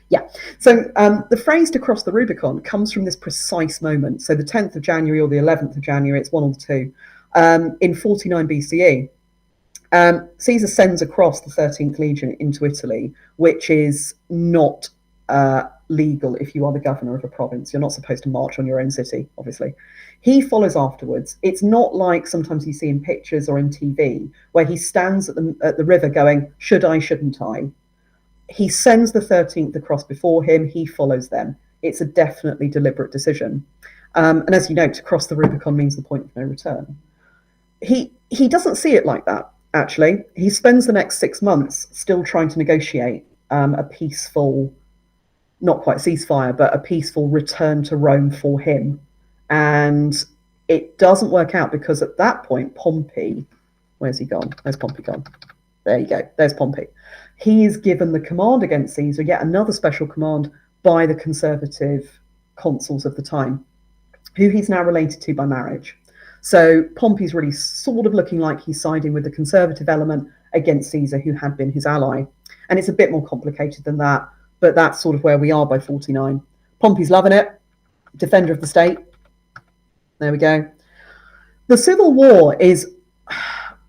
Yeah. So the phrase to cross the Rubicon comes from this precise moment. So the 10th of January or the 11th of January, it's one or the two, in 49 BCE. Caesar sends across the 13th Legion into Italy, which is not legal if you are the governor of a province. You're not supposed to march on your own city, obviously. He follows afterwards. It's not like sometimes you see in pictures or in TV where he stands at the river going, should I, shouldn't I? He sends the 13th across before him. He follows them. It's a definitely deliberate decision. And as you know, to cross the Rubicon means the point of no return. He doesn't see it like that, actually. He spends the next 6 months still trying to negotiate a peaceful, not quite ceasefire, but a peaceful return to Rome for him. And it doesn't work out because at that point, Pompey, where's he gone? Where's Pompey gone? There you go. There's Pompey. He is given the command against Caesar, yet another special command by the conservative consuls of the time, who he's now related to by marriage. So Pompey's really sort of looking like he's siding with the conservative element against Caesar, who had been his ally. And it's a bit more complicated than that, but that's sort of where we are by 49. Pompey's loving it, defender of the state. There we go. The civil war is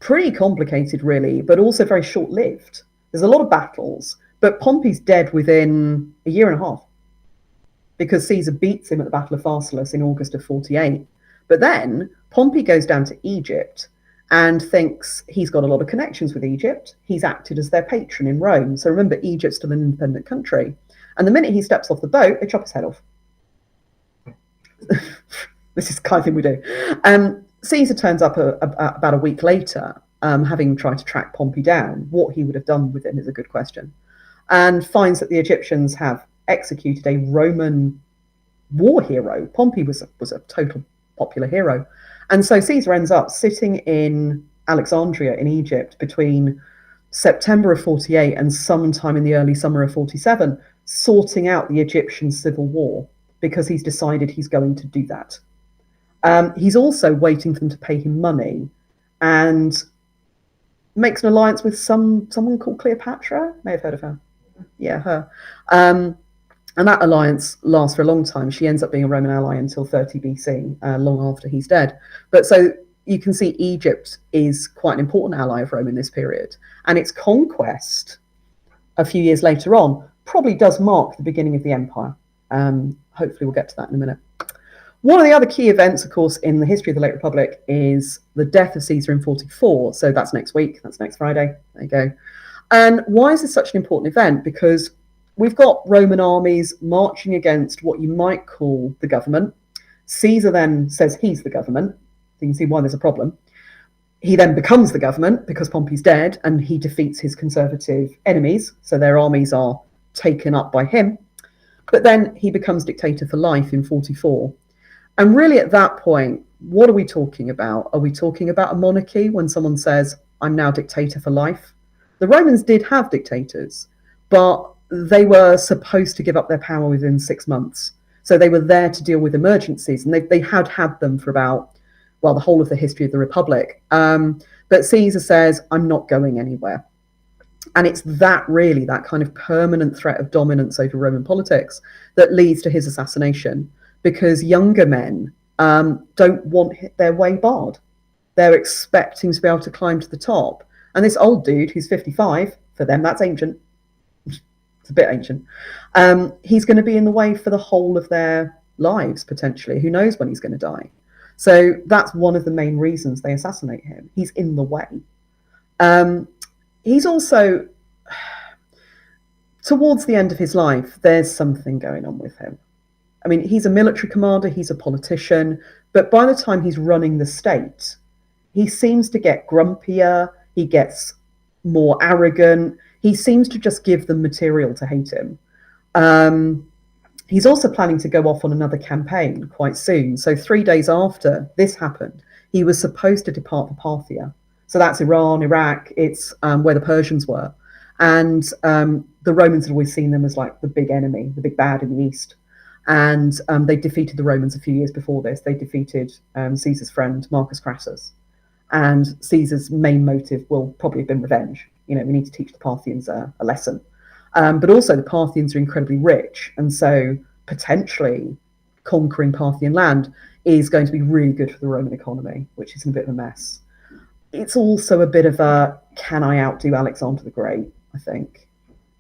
pretty complicated, really, but also very short-lived. There's a lot of battles, but Pompey's dead within a year and a half because Caesar beats him at the Battle of Pharsalus in August of 48. But then Pompey goes down to Egypt and thinks he's got a lot of connections with Egypt. He's acted as their patron in Rome. So remember, Egypt's still an independent country. And the minute he steps off the boat, they chop his head off. This is the kind of thing we do. Caesar turns up about a week later, having tried to track Pompey down. What he would have done with him is a good question. And finds that the Egyptians have executed a Roman war hero. Pompey was a total popular hero. And so Caesar ends up sitting in Alexandria in Egypt between September of 48 and sometime in the early summer of 47, sorting out the Egyptian civil war because he's decided he's going to do that. He's also waiting for them to pay him money and makes an alliance with someone called Cleopatra. May have heard of her. Yeah, her. And that alliance lasts for a long time. She ends up being a Roman ally until 30 BC, long after he's dead. But so you can see Egypt is quite an important ally of Rome in this period. And its conquest a few years later on probably does mark the beginning of the empire. Hopefully we'll get to that in a minute. One of the other key events, of course, in the history of the late Republic is the death of Caesar in 44. So that's next week. That's next Friday. There you go. And why is this such an important event? Because we've got Roman armies marching against what you might call the government. Caesar then says he's the government. So you can see why there's a problem. He then becomes the government because Pompey's dead, and he defeats his conservative enemies. So their armies are taken up by him. But then he becomes dictator for life in 44. And really at that point, what are we talking about? Are we talking about a monarchy when someone says, I'm now dictator for life? The Romans did have dictators, but they were supposed to give up their power within 6 months. So they were there to deal with emergencies, and they had them for about, well, the whole of the history of the Republic. But Caesar says, I'm not going anywhere. And it's that really, that kind of permanent threat of dominance over Roman politics that leads to his assassination, because younger men don't want their way barred. They're expecting to be able to climb to the top. And this old dude who's 55, for them, that's ancient. It's a bit ancient. He's going to be in the way for the whole of their lives, potentially. Who knows when he's going to die? So that's one of the main reasons they assassinate him. He's in the way. He's also, towards the end of his life, there's something going on with him. I mean, he's a military commander, he's a politician, but by the time he's running the state, he seems to get grumpier, he gets more arrogant, he seems to just give them material to hate him. He's also planning to go off on another campaign quite soon. So 3 days after this happened, he was supposed to depart for Parthia. So that's Iran, Iraq, it's where the Persians were. And the Romans had always seen them as like the big enemy, the big bad in the east. And they defeated the Romans a few years before this. They defeated Caesar's friend, Marcus Crassus. And Caesar's main motive will probably have been revenge. You know, we need to teach the Parthians a lesson. But also the Parthians are incredibly rich. And so potentially conquering Parthian land is going to be really good for the Roman economy, which is in a bit of a mess. It's also a bit of a, can I outdo Alexander the Great, I think.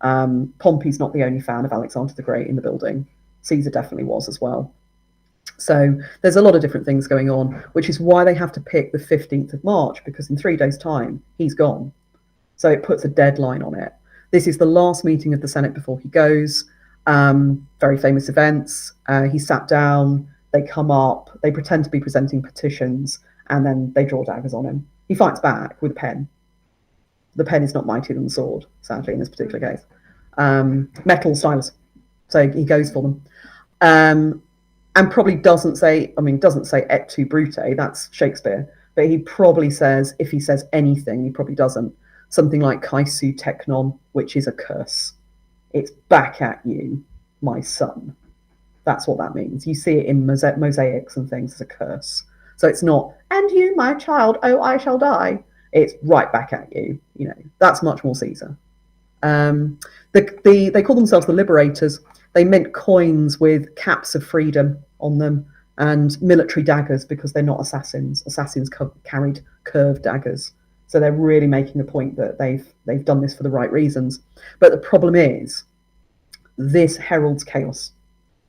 Pompey's not the only fan of Alexander the Great in the building. Caesar definitely was as well. So there's a lot of different things going on, which is why they have to pick the 15th of March, because in 3 days' time, he's gone. So it puts a deadline on it. This is the last meeting of the Senate before he goes. Very famous events. He sat down, they come up, they pretend to be presenting petitions, and then they draw daggers on him. He fights back with a pen. The pen is not mightier than the sword, sadly, in this particular case. Metal stylus. So he goes for them. And probably doesn't say et tu brute, that's Shakespeare, but he probably says, if he says anything, he probably doesn't, something like Kaisu teknon, which is a curse. It's back at you, my son. That's what that means. You see it in mosaics and things as a curse. So it's not, and you, my child, oh, I shall die. It's right back at you. You know, that's much more Caesar. They call themselves the Liberators. They mint coins with caps of freedom on them and military daggers because they're not assassins. Assassins carried curved daggers. So they're really making the point that they've done this for the right reasons. But the problem is, this heralds chaos.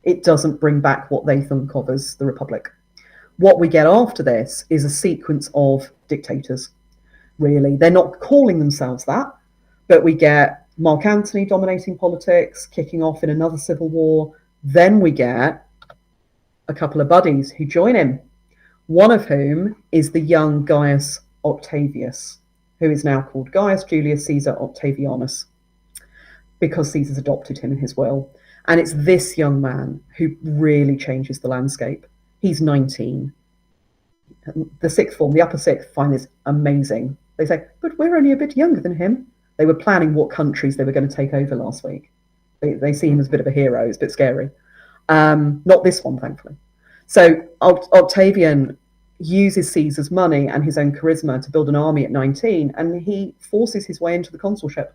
It doesn't bring back what they think of as the Republic. What we get after this is a sequence of dictators, really. They're not calling themselves that, but we get Mark Antony dominating politics, kicking off in another civil war. Then we get a couple of buddies who join him, one of whom is the young Gaius Octavius, who is now called Gaius Julius Caesar Octavianus, because Caesar's adopted him in his will. And it's this young man who really changes the landscape. He's 19. The sixth form, the upper sixth, find this amazing. They say, but we're only a bit younger than him. They were planning what countries they were going to take over last week. They see him as a bit of a hero. It's a bit scary. Not this one, thankfully. So Octavian uses Caesar's money and his own charisma to build an army at 19, and he forces his way into the consulship.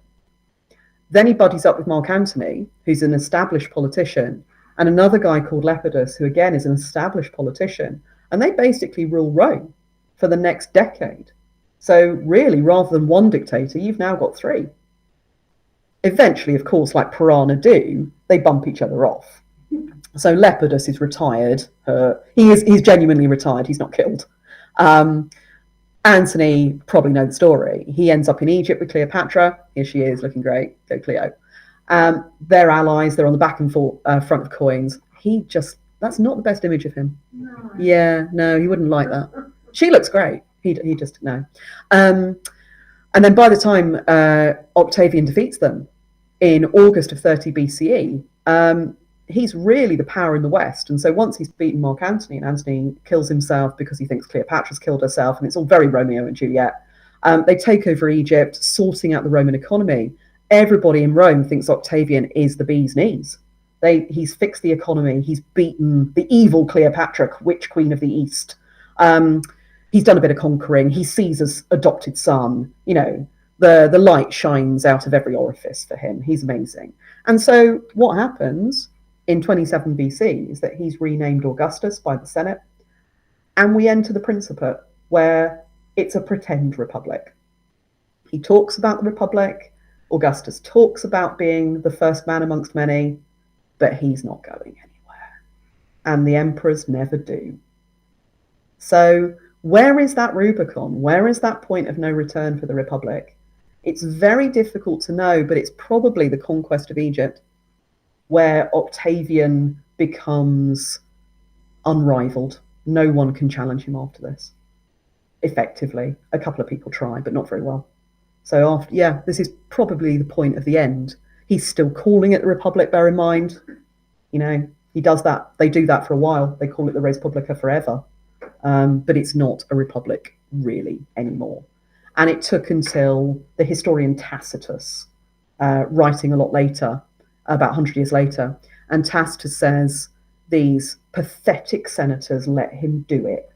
Then he buddies up with Mark Antony, who's an established politician, and another guy called Lepidus, who again is an established politician, and they basically rule Rome for the next decade. So really, rather than one dictator, you've now got three. Eventually, of course, like piranha do, they bump each other off. So Lepidus is retired. He's genuinely retired. He's not killed. Antony probably know the story. He ends up in Egypt with Cleopatra. Here she is, looking great. Go Cleo. They're allies. They're on the back and front of coins. That's not the best image of him. No. Yeah, no, he wouldn't like that. She looks great. He just, no. And then by the time Octavian defeats them in August of 30 BCE, he's really the power in the West. And so once he's beaten Mark Antony, and Antony kills himself because he thinks Cleopatra's killed herself, and it's all very Romeo and Juliet, they take over Egypt, sorting out the Roman economy. Everybody in Rome thinks Octavian is the bee's knees. He's fixed the economy. He's beaten the evil Cleopatra, witch queen of the East. He's done a bit of conquering. He sees his adopted son. You know, the light shines out of every orifice for him. He's amazing. And so what happens in 27 BC is that he's renamed Augustus by the Senate, and we enter the Principate, where it's a pretend republic. He talks about the republic. Augustus talks about being the first man amongst many, but he's not going anywhere. And the emperors never do. So where is that Rubicon? Where is that point of no return for the republic? It's very difficult to know, but it's probably the conquest of Egypt, where Octavian becomes unrivaled. No one can challenge him after this, effectively. A couple of people try, but not very well. So this is probably the point of the end. He's still calling it the Republic, bear in mind. You know, he does that. They do that for a while. They call it the Res Publica forever. But it's not a republic really anymore. And it took until the historian Tacitus, writing a lot later, about 100 years later, and Tacitus says these pathetic senators let him do it.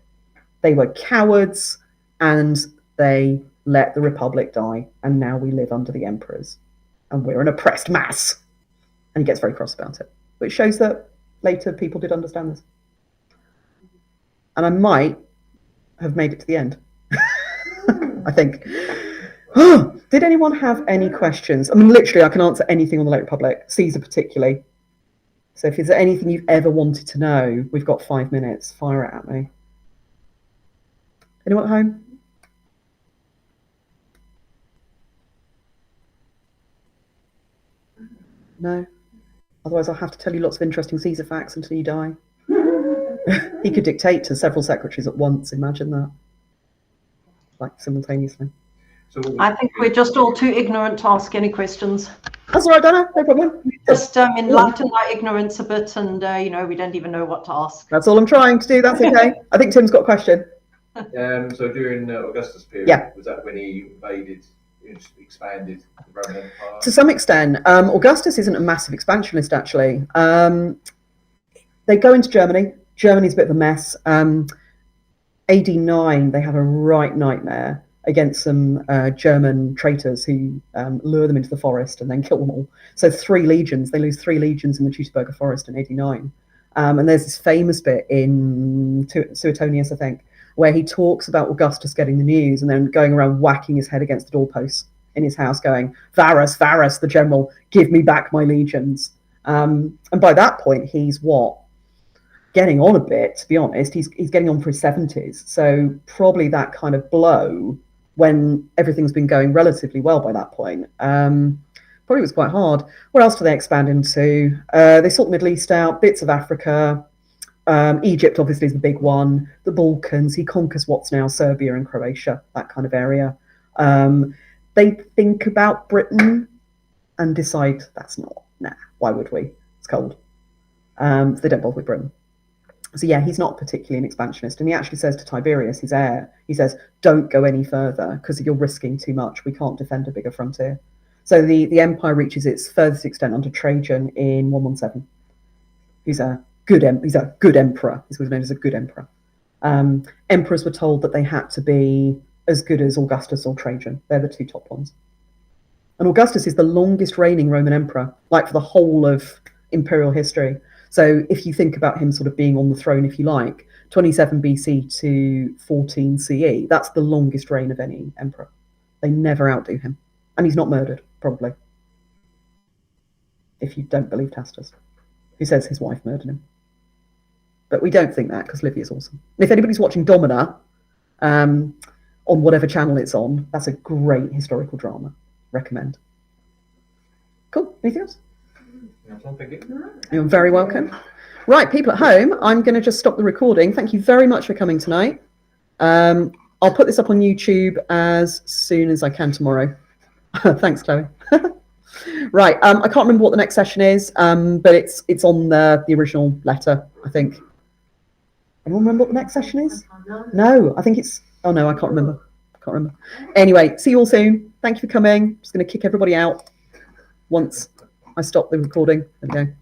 They were cowards, and they let the republic die, and now we live under the emperors, and we're an oppressed mass. And he gets very cross about it, which shows that later people did understand this. And I might have made it to the end. I think. Did anyone have any questions? I mean, literally, I can answer anything on the late Republic, Caesar particularly. So if there's anything you've ever wanted to know, we've got 5 minutes. Fire it at me. Anyone at home? No? Otherwise, I'll have to tell you lots of interesting Caesar facts until you die. He could dictate to several secretaries at once. Imagine that. Like, simultaneously. So I think we're just all too ignorant to ask any questions. That's all right, Donna. No problem. Just enlighten our ignorance a bit, and we don't even know what to ask. That's all I'm trying to do. That's okay. I think Tim's got a question. So during Augustus' period, was that when he expanded the Roman Empire? To some extent. Augustus isn't a massive expansionist, actually. They go into Germany. Germany's a bit of a mess. AD 9, they have a right nightmare against some German traitors who lure them into the forest and then kill them all. So 3 legions, they lose 3 legions in the Teutoburger forest in 89. And there's this famous bit in Suetonius, I think, where he talks about Augustus getting the news and then going around whacking his head against the doorposts in his house going, Varus, Varus, the general, give me back my legions. And by that point, he's getting on a bit, to be honest. He's getting on for his 70s. So probably that kind of blow, when everything's been going relatively well by that point, probably was quite hard. Where else do they expand into? They sort the Middle East out, bits of Africa. Egypt obviously is the big one. The Balkans, he conquers what's now Serbia and Croatia, that kind of area. They think about Britain and decide why would we? It's cold. So they don't bother with Britain. So yeah, he's not particularly an expansionist. And he actually says to Tiberius, his heir, he says, don't go any further because you're risking too much. We can't defend a bigger frontier. So the empire reaches its furthest extent under Trajan in 117. He's a good emperor. He was known as a good emperor. Emperors were told that they had to be as good as Augustus or Trajan. They're the 2 top ones. And Augustus is the longest reigning Roman emperor, like for the whole of imperial history. So if you think about him sort of being on the throne, if you like, 27 BC to 14 CE, that's the longest reign of any emperor. They never outdo him. And he's not murdered, probably. if you don't believe Tacitus, who says his wife murdered him. But we don't think that because Livia's awesome. And if anybody's watching Domina on whatever channel it's on, that's a great historical drama. Recommend. Cool. Anything else? You're very welcome. Right, people at home, I'm going to just stop the recording. Thank you very much for coming tonight. I'll put this up on YouTube as soon as I can tomorrow. Thanks, Chloe. Right, I can't remember what the next session is, but it's on the original letter, I think. Anyone remember what the next session is? No, I think it's... Oh, no, I can't remember. Anyway, see you all soon. Thank you for coming. I'm just going to kick everybody out once I stop the recording. There we go.